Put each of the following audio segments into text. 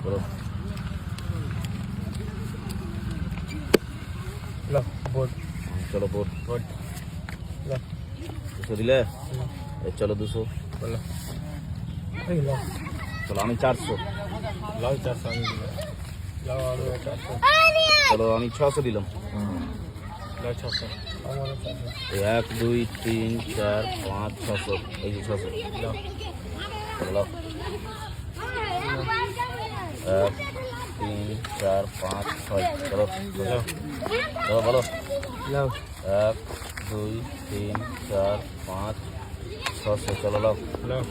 বলো বোর্ড চলো board board 200 দিলে চলো 200 বলো চলো আমি 400 লাও 400 আমি দিলাম লাও আরো 400 চলো আমি 600 দিলাম লাও 600 আমারও 400 1 2 3 4 5 600 এই যে 600 লাও চলো লাও 1 3 4 5 6 চলো লাও চলো বলো লাও 1 2 3 4 5 600 চলো লাও লাও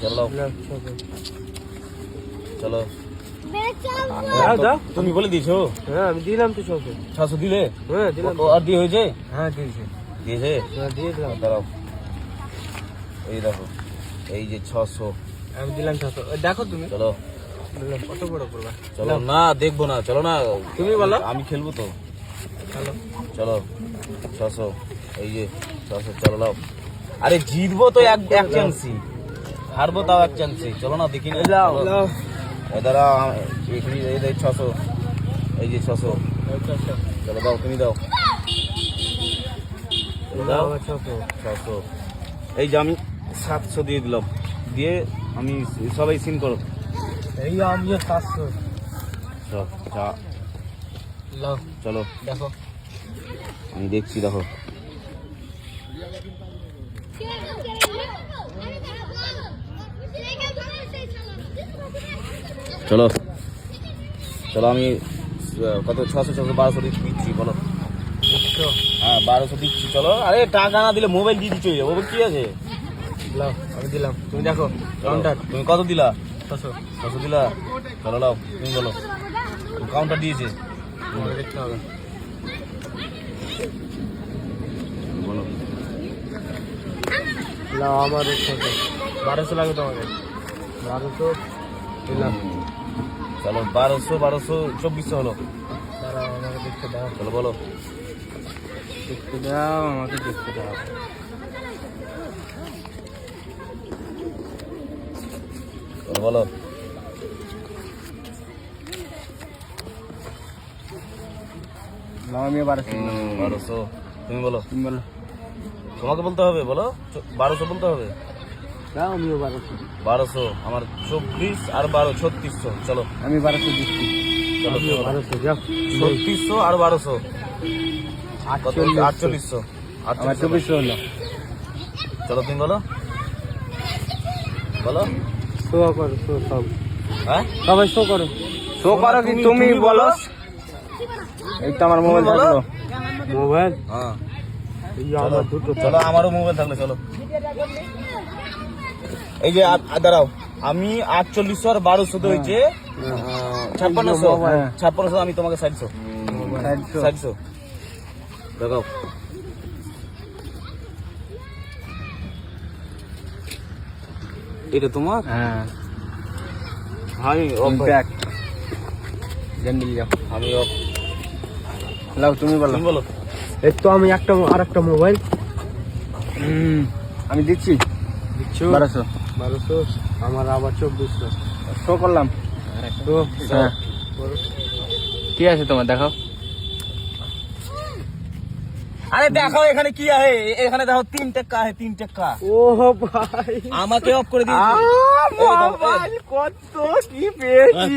চলো লাও লাও চলো লাও দাও তুমি বলে দিয়েছো হ্যাঁ আমি দিলাম তো 600 দিলে হ্যাঁ দিলাম ও আর দিয়ে হয়েছে হ্যাঁ দিয়েছি দিয়েছে হ্যাঁ দিয়ে দিলাম দাঁড়াও এই দেখো এই যে 600 আমি দিলাম 600 দেখো তুমি চলো দিলাম কত বড় করবা চলো না দেখবো না চলো না তুমি বলো আমি খেলবো তো চলো চলো 600 এই যে 600 চলো লাও আরে জিতবো তো এক চান্সই হারবো তাও এক চান্সই চলো না দেখি না লাও চলো। লাও এই দাঁড়া এখানে এই দেখ 600 এই যে 600 চলো দাও তুমি দাও এই দাও 600 এই যে আমি 700 দিয়ে দিলাম দিয়ে আমি সবাই সিন করো এই আমি 700 চল লাও চলো দেখো আমি দেখছি দেখো চলো চলো আমি কত 600 1200 দিচ্ছি বলো হ্যাঁ 1200 দিচ্ছি চলো আরে টাকা না দিলে মোবাইল দিয়ে দিচ্ছি ওর কি আছে লাও আমি দিলাম তুমি দেখো চলো, কাউন্টার তুমি কত দিলা 600 600 দিলা চলো লাও তুমি বলো কাউন্টার দিয়েছে দেখতে হবে বলো লাও আমার 1200 লাগে তোমাকে 1200 দিলাম চলো 1200 2400 হলো দাঁড়াও আমাকে দেখতে দাও চলো বলো দেখতে দাও আমাকে দেখতে দাও চলো বলো লাও আমি 1200 1200 তুমি বলো তুমি বলো তোমাকে বলতে হবে বলো 1200 বলতে হবে দাও আমিও 1200 আমার 24 আর 12 3600 চলো আমি 1200 দিচ্ছি চলো তুমি বলো। 1200 যাও 3600 আর 1200 কত 4800 4800 আমার 2400 হলো চলো তুমি বলো বলো শো করো শো সব হ্যাঁ সবাই শো করো শো করো কি তুমি বলো এই তো আমার মোবাইল বলো। থাকলো মোবাইল হ্যাঁ এই চলো আমার দুটো চলো আমারও মোবাইল থাকলে চলো এই যে দাঁড়াও আমি 4800 আর 1200 হয়েছে 5600 আমি তোমাকে 60 দেখাও এটা তোমার হ্যাঁ আমি off ভাই। ব্যাক জেন্ডিল যাও আমি off। লাও তুমি বলো তুমি বলো এই তো আমি আরেকটা মোবাইল আমি দিচ্ছি 1200 আমার আবার 2400 শো করলাম তো হ্যাঁ কি আছে তোমার দেখো আরে দেখো এখানে কি আছে এখানে দেখো 3 টাকা আছে 3 টাকা ও ভাই আমাকে অফ করে দিয়েছে মোবাইল কত কি পেয়েছি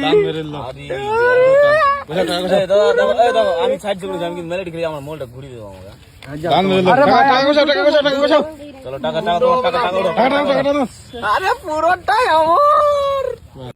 আমি সাইড করে আমি মেলেডি খেলে আমার মোবাইলটা ঘুরিয়ে দেবো আমাকে আরে ভাই চলো টাকা তোমার টাকা আরে পুরোটাই আমার